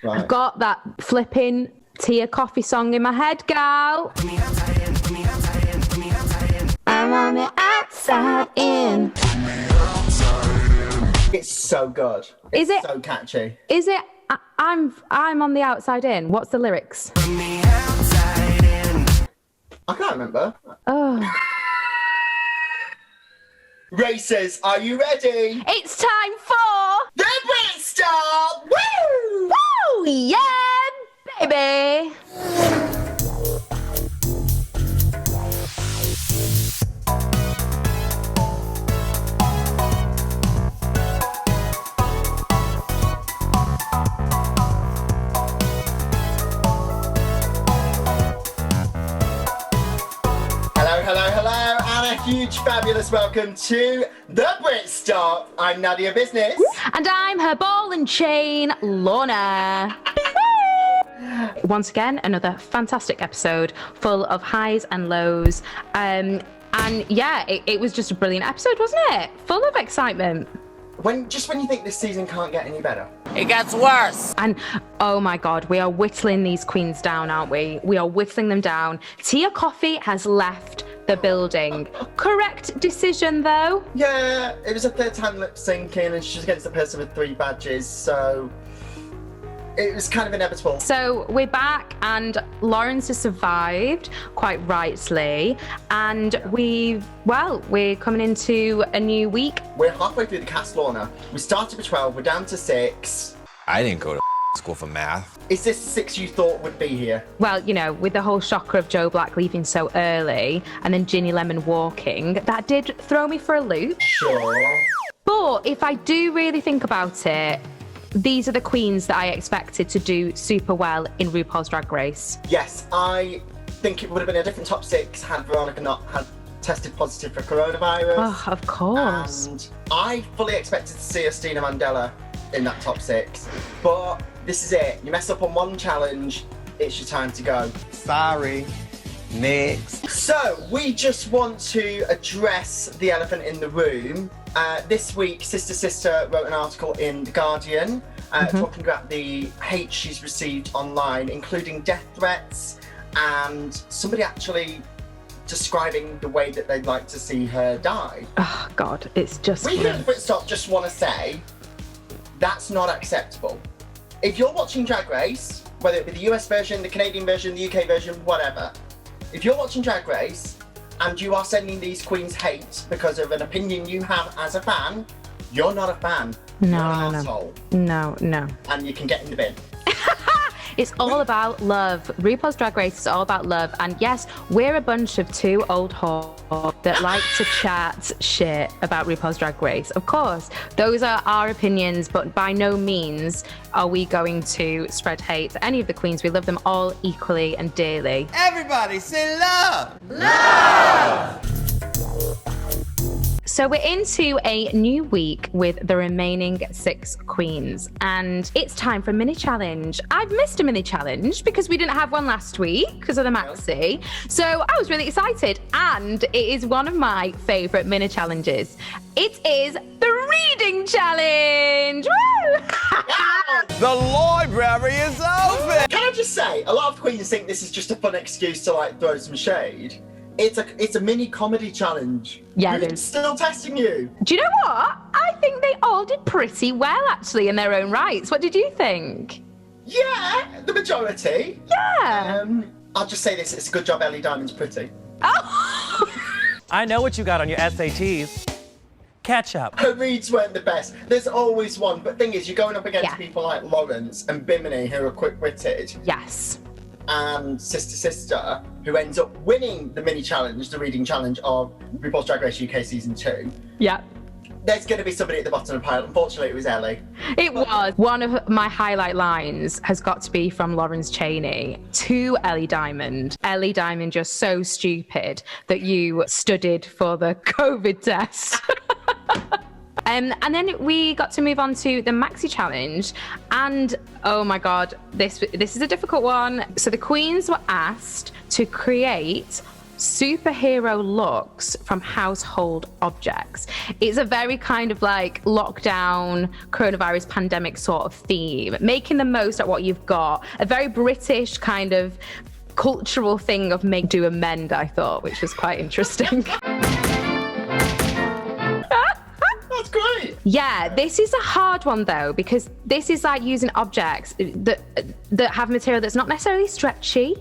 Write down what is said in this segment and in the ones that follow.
Right. I've got that flipping Tia Coffee song in my head, gal. I'm on the outside in. It's so good. Is it so catchy? Is it? I'm on the outside in. What's the lyrics? I can't remember. Oh. Racers, are you ready? It's time for The Brit Stop! Woo! Woo! Yeah, baby. Hello, and a huge fabulous welcome to The Brit Stop. I'm Nadia Business. And I'm her ball and chain, Lorna. Once again, another fantastic episode full of highs and lows. And yeah, it was just a brilliant episode, wasn't it? Full of excitement. When you think this season can't get any better. It gets worse. And oh my God, we are whittling these queens down, aren't we? We are whittling them down. Tia Coffee has left the building. Correct decision, though. Yeah, it was her third time lip syncing, and she's against the person with 3 badges, so it was kind of inevitable. So we're back, and Lawrence has survived, quite rightly, and we're coming into a new week. We're halfway through the cast, Lorna. We started with 12, we're down to 6. I didn't go to school for math. Is this the 6 you thought would be here? Well, you know, with the whole shocker of Joe Black leaving so early, and then Ginny Lemon walking, that did throw me for a loop. Sure. But if I do really think about it, these are the queens that I expected to do super well in RuPaul's Drag Race. Yes, I think it would have been a different top 6 had Veronica not had tested positive for coronavirus. Oh, of course. And I fully expected to see Estina Mandela in that top 6. But this is it. You mess up on one challenge, it's your time to go. Sorry. Next. So, we just want to address the elephant in the room. This week, Sister wrote an article in The Guardian talking about the hate she's received online, including death threats and somebody actually describing the way that they'd like to see her die. Oh, God, it's just... We here at Brit Stop just want to say that's not acceptable. If you're watching Drag Race, whether it be the US version, the Canadian version, the UK version, whatever, if you're watching Drag Race and you are sending these queens hate because of an opinion you have as a fan, you're not a fan. You're an asshole. No. And you can get in the bin. It's all about love. RuPaul's Drag Race is all about love. And yes, we're a bunch of 2 old whores that like to chat shit about RuPaul's Drag Race. Of course, those are our opinions, but by no means are we going to spread hate to any of the queens. We love them all equally and dearly. Everybody say love. Love! So we're into a new week with the remaining 6 queens, and it's time for a mini challenge. I've missed a mini challenge because we didn't have one last week because of the maxi. So I was really excited, and it is one of my favourite mini challenges. It is the reading challenge. Woo! The library is open. Can I just say, a lot of queens think this is just a fun excuse to like throw some shade. It's a mini comedy challenge. Yeah, it Who's is. still testing you. Do you know what? I think they all did pretty well, actually, in their own rights. What did you think? Yeah, the majority. Yeah. I'll just say this, it's a good job Ellie Diamond's pretty. Oh! I know what you got on your SATs. Ketchup. Her reads weren't the best. There's always one, but thing is, you're going up against people like Lawrence and Bimini, who are quick-witted. Yes. And Sister, who ends up winning the mini challenge, the reading challenge of RuPaul's Drag Race UK Season 2. Yeah. There's going to be somebody at the bottom of the pile. Unfortunately, it was Ellie. It was. One of my highlight lines has got to be from Lawrence Chaney to Ellie Diamond. Ellie Diamond, you're so stupid that you studied for the COVID test. And then we got to move on to the maxi-challenge, and oh my God, this is a difficult one. So the queens were asked to create superhero looks from household objects. It's a very kind of like lockdown, coronavirus pandemic sort of theme, making the most at what you've got. A very British kind of cultural thing of make, do, and mend, I thought, which was quite interesting. That's great. Yeah, this is a hard one though, because this is like using objects that have material that's not necessarily stretchy,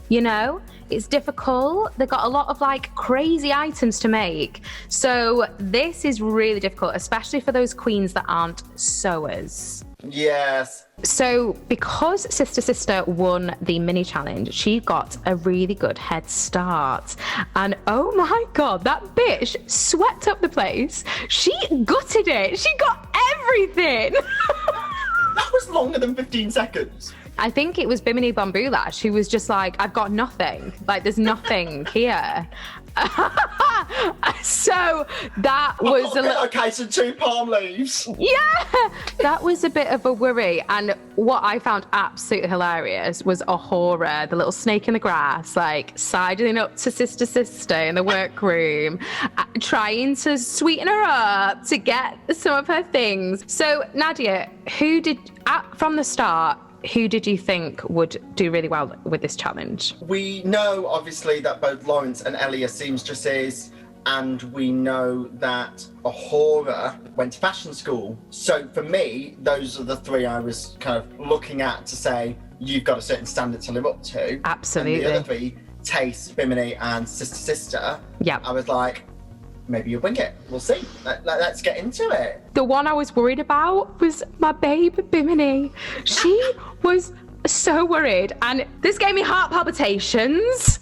you know? It's difficult. They've got a lot of like crazy items to make. So this is really difficult, especially for those queens that aren't sewers. Yes. So because Sister won the mini challenge, she got a really good head start. And oh my God, that bitch swept up the place. She gutted it. She got everything. That was longer than 15 seconds. I think it was Bimini Bun Blush who was just like, I've got nothing. Like, there's nothing here. So that was a case of 2 palm leaves. Yeah, that was a bit of a worry. And what I found absolutely hilarious was Ahura, the little snake in the grass, like sidling up to Sister in the workroom, trying to sweeten her up to get some of her things. So Nadia, from the start, who did you think would do really well with this challenge? We know, obviously, that both Lawrence and Ellie are seamstresses, and we know that Ahura went to fashion school. So for me, those are the 3 I was kind of looking at to say, you've got a certain standard to live up to. Absolutely. And the other 3, Taste, Bimini, and Sister, yeah, I was like, maybe you'll wing it. We'll see. Let's get into it. The one I was worried about was my babe, Bimini. She was so worried, and this gave me heart palpitations.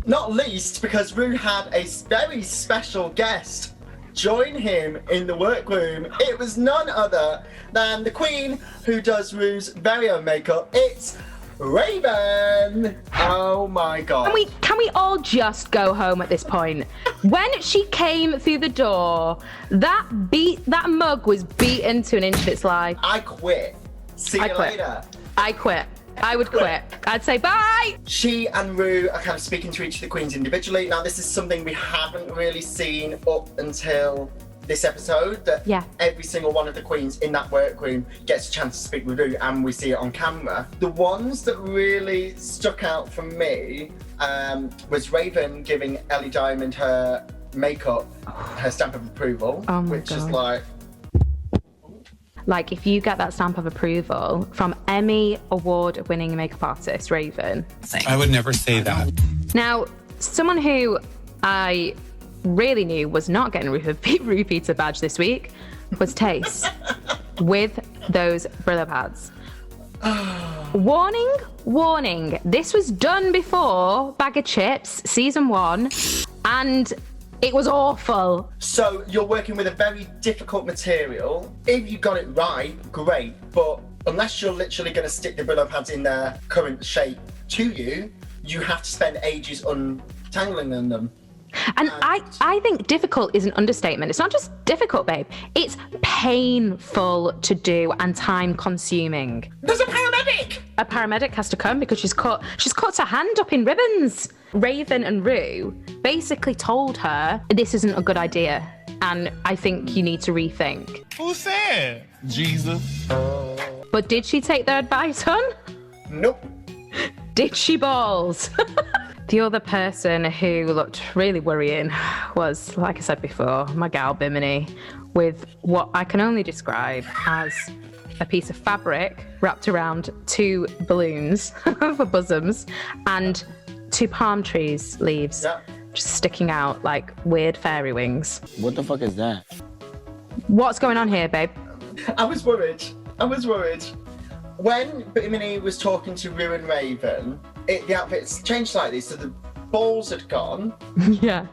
Not least because Rue had a very special guest join him in the workroom. It was none other than the queen who does Rue's very own makeup. It's Raven. Oh my God. Can we all just go home at this point? When she came through the door, that mug was beaten to an inch of its life. I quit. See you later. I quit. I would quit. I'd say bye. She and Rue are kind of speaking to each of the queens individually. Now, this is something we haven't really seen up until this episode, that every single one of the queens in that workroom gets a chance to speak with Rue, and we see it on camera. The ones that really stuck out for me was Raven giving Ellie Diamond her makeup, her stamp of approval, which is like, if you get that stamp of approval from Emmy award-winning makeup artist Raven. I would never say that. Now, someone who I really knew was not getting Rue Pizza badge this week was Taste with those Brillo pads. Warning, this was done before Bag of Chips season 1, and it was awful. So you're working with a very difficult material. If you got it right, great, but unless you're literally going to stick the Brillo pads in their current shape to you, you have to spend ages untangling them. And I think difficult is an understatement. It's not just difficult, babe. It's painful to do and time consuming. There's a paramedic! A paramedic has to come because she's cut her hand up in ribbons. Raven and Rue basically told her, this isn't a good idea, and I think you need to rethink. Who said? Jesus. But did she take their advice, hon? Nope. Did she balls? The other person who looked really worrying was, like I said before, my gal Bimini, with what I can only describe as a piece of fabric wrapped around 2 balloons for bosoms and 2 palm trees leaves just sticking out like weird fairy wings. What the fuck is that? What's going on here, babe? I was worried. When Bimini was talking to Rue and Raven, the outfits changed slightly, so the balls had gone. Yeah.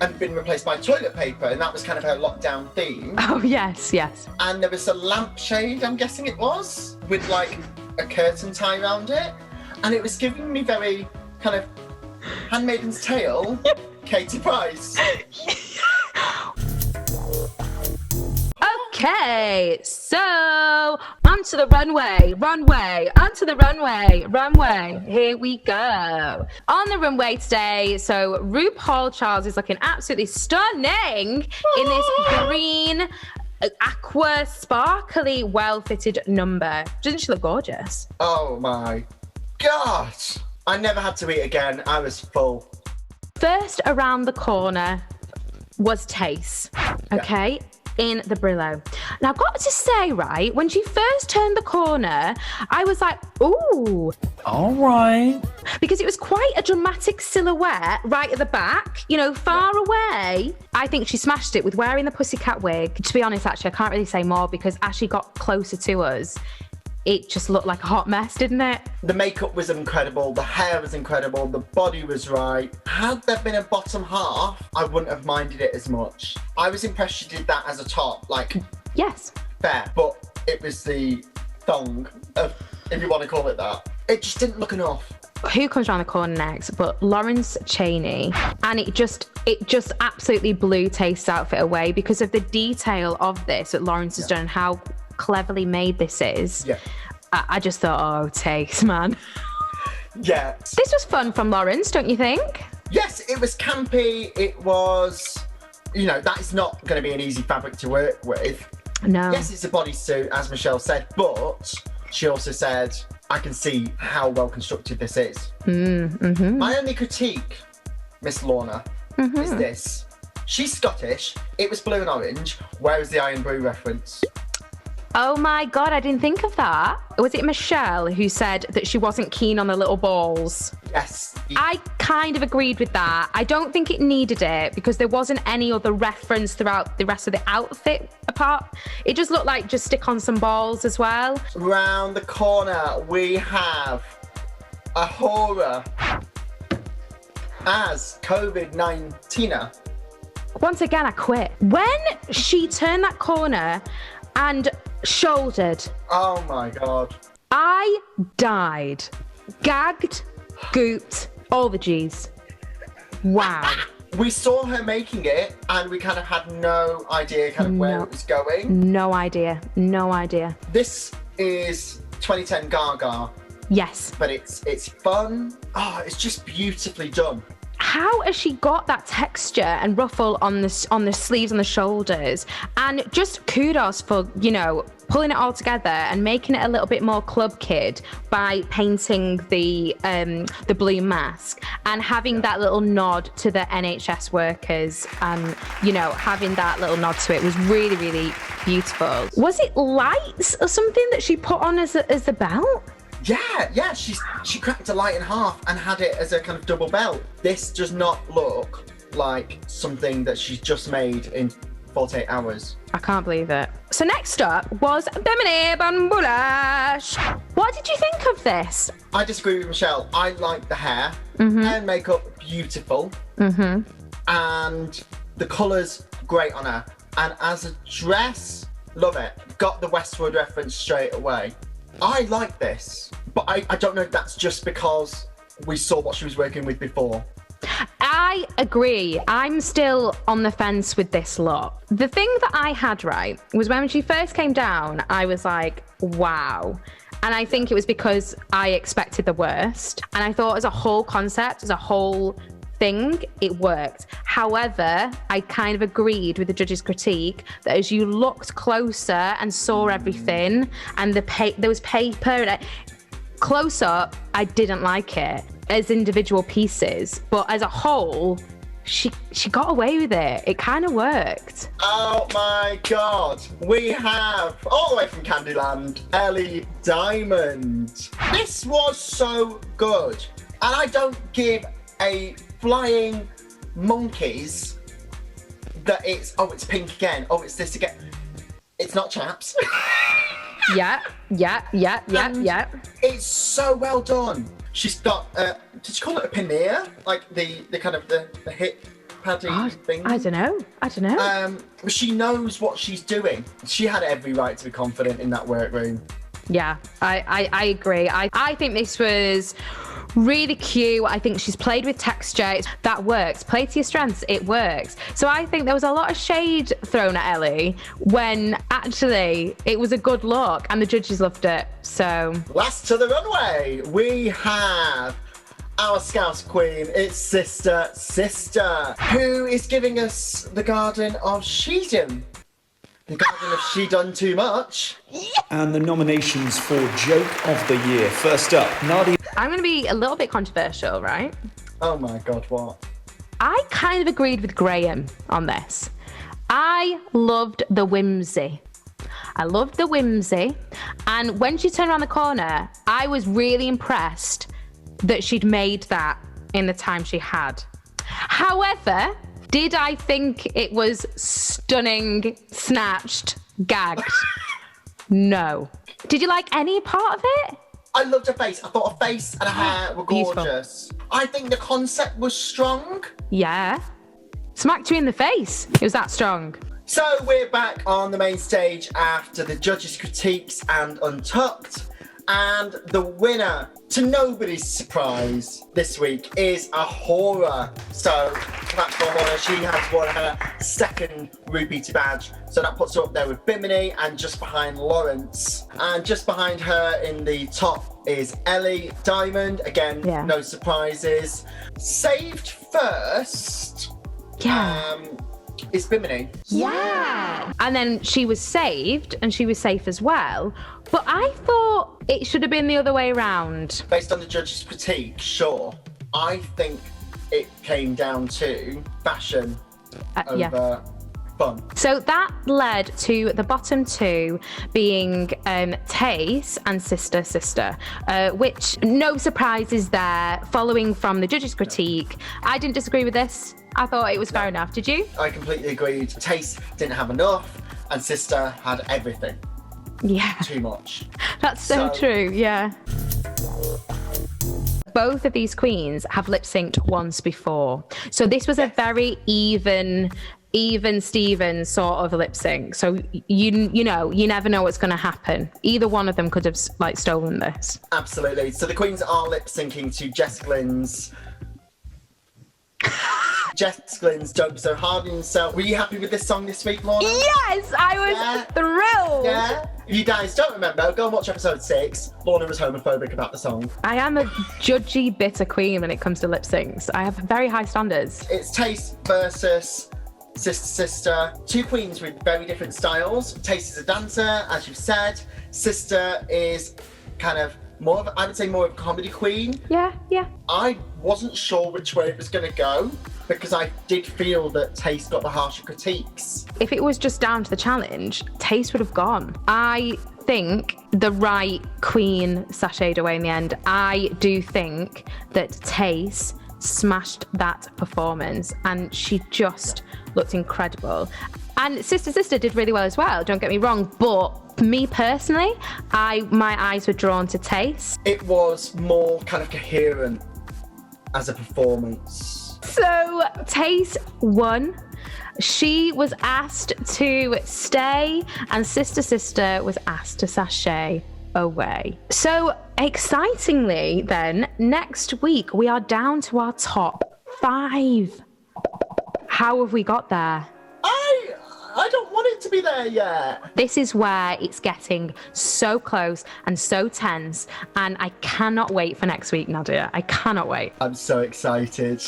And been replaced by toilet paper, and that was kind of her lockdown theme. Oh, yes. And there was a lampshade, I'm guessing it was, with like a curtain tie around it. And it was giving me very kind of Handmaiden's Tale, Katie Price. Okay, so onto the runway, onto the runway. Here we go. On the runway today, so RuPaul Charles is looking absolutely stunning in this green, aqua, sparkly, well-fitted number. Doesn't she look gorgeous? Oh my God. I never had to eat again. I was full. First around the corner was Tace, okay, in the Brillo. Now, I've got to say, right, when she first turned the corner, I was like, ooh. All right. Because it was quite a dramatic silhouette right at the back, you know, far away. I think she smashed it with wearing the pussycat wig. To be honest, actually, I can't really say more because as she got closer to us, it just looked like a hot mess, didn't it? The makeup was incredible, the hair was incredible, the body was right. Had there been a bottom half, I wouldn't have minded it as much. I was impressed she did that as a top, like, yes, fair, but it was the thong, if you want to call it that. It just didn't look enough. Who comes around the corner next but Lawrence Chaney? And it just absolutely blew Taste's outfit away because of the detail of this that Lawrence has done and how cleverly made this is. Yeah. I just thought, oh, Taste, man. Yeah. This was fun from Lawrence, don't you think? Yes, it was campy. It was, you know, that is not going to be an easy fabric to work with. No. Yes, it's a bodysuit, as Michelle said, but she also said, I can see how well constructed this is. My only critique, Miss Lorna, is this. She's Scottish. It was blue and orange. Where is the Iron Brew reference? Oh my God, I didn't think of that. Was it Michelle who said that she wasn't keen on the little balls? Yes. I kind of agreed with that. I don't think it needed it because there wasn't any other reference throughout the rest of the outfit apart. It just looked like just stick on some balls as well. Round the corner, we have a horror as COVID-19. Once again, I quit. When she turned that corner and shouldered, Oh my God. I died. Gagged, gooped, all the G's. Wow. We saw her making it and we kind of had no idea kind of where it was going. No idea. No idea. This is 2010 Gaga, Yes. but it's fun. Oh, it's just beautifully done. How has she got that texture and ruffle on the sleeves and the shoulders? And just kudos for, you know, pulling it all together and making it a little bit more club kid by painting the blue mask and having that little nod to the NHS workers and, you know, having that little nod to it was really, really beautiful. Was it lights or something that she put on as the belt? Yeah, she cracked a light in half and had it as a kind of double belt. This does not look like something that she's just made in 48 hours. I can't believe it. So next up was Bimini Bun Blush. What did you think of this? I disagree with Michelle. I like the hair. Hair and makeup, beautiful. And the colours, great on her. And as a dress, love it. Got the Westwood reference straight away. I like this, but I don't know if that's just because we saw what she was working with before. I agree. I'm still on the fence with this look. The thing that I had right was when she first came down, I was like, wow. And I think it was because I expected the worst. And I thought as a whole concept, as a whole thing, it worked. However, I kind of agreed with the judge's critique that as you looked closer and saw everything and there was paper and close up, I didn't like it as individual pieces, but as a whole, she got away with it. It kind of worked. Oh my God. We have, all the way from Candyland, Ellie Diamond. This was so good. And I don't give a flying monkeys that it's pink again, it's this again. It's not chaps. Yeah. It's so well done. She's got did you call it a pannier? Like the kind of the hip paddy thing? I don't know. She knows what she's doing. She had every right to be confident in that workroom. Yeah, I agree. I think this was Really cute. I think she's played with texture. That works. Play to your strengths. It works. So I think there was a lot of shade thrown at Ellie when actually it was a good look and the judges loved it. So last to the runway, we have our Scouse Queen. It's Sister, who is giving us the Garden of Shedon. The Garden of She Done Too Much. And the nominations for Joke of the Year. First up, Nadia. I'm going to be a little bit controversial, right? Oh my God, what? I kind of agreed with Graham on this. I loved the whimsy. And when she turned around the corner, I was really impressed that she'd made that in the time she had. However, did I think it was stunning, snatched, gagged? No. Did you like any part of it? I loved her face. I thought her face and her hair were gorgeous. Beautiful. I think the concept was strong. Yeah. Smacked you in the face. It was that strong. So we're back on the main stage after the judges' critiques and Untucked. And the winner, to nobody's surprise this week, is a horror. So that's for Horror. She has won her second Rupeater badge. So that puts her up there with Bimini and just behind Lawrence. And just behind her in the top is Ellie Diamond. Again, no surprises. Saved first. Is Bimini. Yeah. And then she was saved and she was safe as well. But I thought it should have been the other way around. Based on the judges' critique, sure. I think it came down to fashion over fun. So that led to the bottom two being Tace and Sister, which no surprises there following from the judges' critique. I didn't disagree with this. I thought it was fair enough. Did you? I completely agreed. Tace didn't have enough and Sister had everything. Yeah. Too much. That's so true, yeah. Both of these queens have lip synced once before. So this was a very even Steven sort of lip sync. So you know, you never know what's going to happen. Either one of them could have stolen this. Absolutely. So the queens are lip syncing to Jess Glynne's Don't Be So Hard on Yourself. Were you happy with this song this week, Lorna? Yes, I was thrilled. Yeah. If you guys don't remember, go and watch episode 6. Lorna was homophobic about the song. I am a judgy, bitter queen when it comes to lip syncs. I have very high standards. It's Tace versus Sister. Two queens with very different styles. Tace is a dancer, as you said. Sister is kind of I would say more of a comedy queen. Yeah. I wasn't sure which way it was going to go because I did feel that Tace got the harsher critiques. If it was just down to the challenge, Tace would have gone. I think the right queen sashayed away in the end. I do think that Tace smashed that performance and she just looked incredible. And Sister did really well as well, don't get me wrong, but me personally, my eyes were drawn to Tace. It was more kind of coherent as a performance. So Tace won. She was asked to stay and Sister was asked to sashay away. So excitingly then, next week we are down to our top 5. How have we got there? I don't want it to be there yet. This is where it's getting so close and so tense, and I cannot wait for next week, Nadia. I cannot wait. I'm so excited.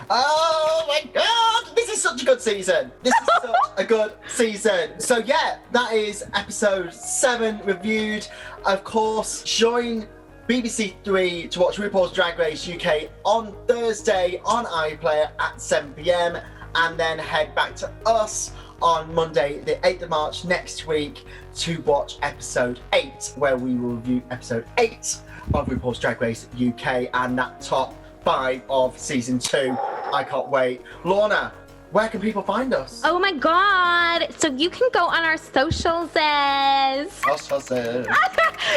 Oh my God! This is such a good season. This is such a good season. So yeah, that is episode 7 reviewed. Of course, join BBC 3 to watch RuPaul's Drag Race UK on Thursday on iPlayer at 7 p.m. and then head back to us on Monday, the 8th of March next week to watch episode 8, where we will review episode 8 of RuPaul's Drag Race UK and that top 5 of season 2. I can't wait. Lorna, where can people find us? Oh my God. So you can go on our socials.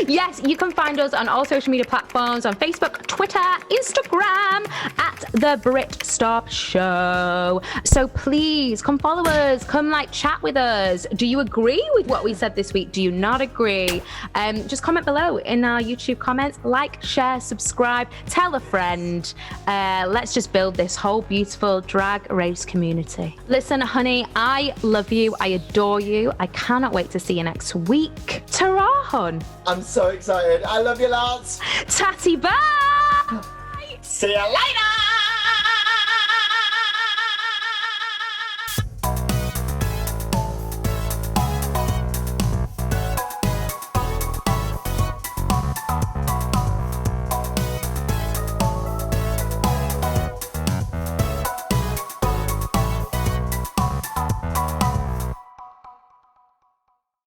Yes, you can find us on all social media platforms on Facebook, Twitter, Instagram at The Brit Stop Show. So please come follow us, come like chat with us. Do you agree with what we said this week? Do you not agree? Just comment below in our YouTube comments, like, share, subscribe, tell a friend. Let's just build this whole beautiful drag race community. Listen, honey, I love you. I adore you. I cannot wait to see you next week. Ta-ra, hon. I'm so excited. I love you lots. Tatty, bye. See you later.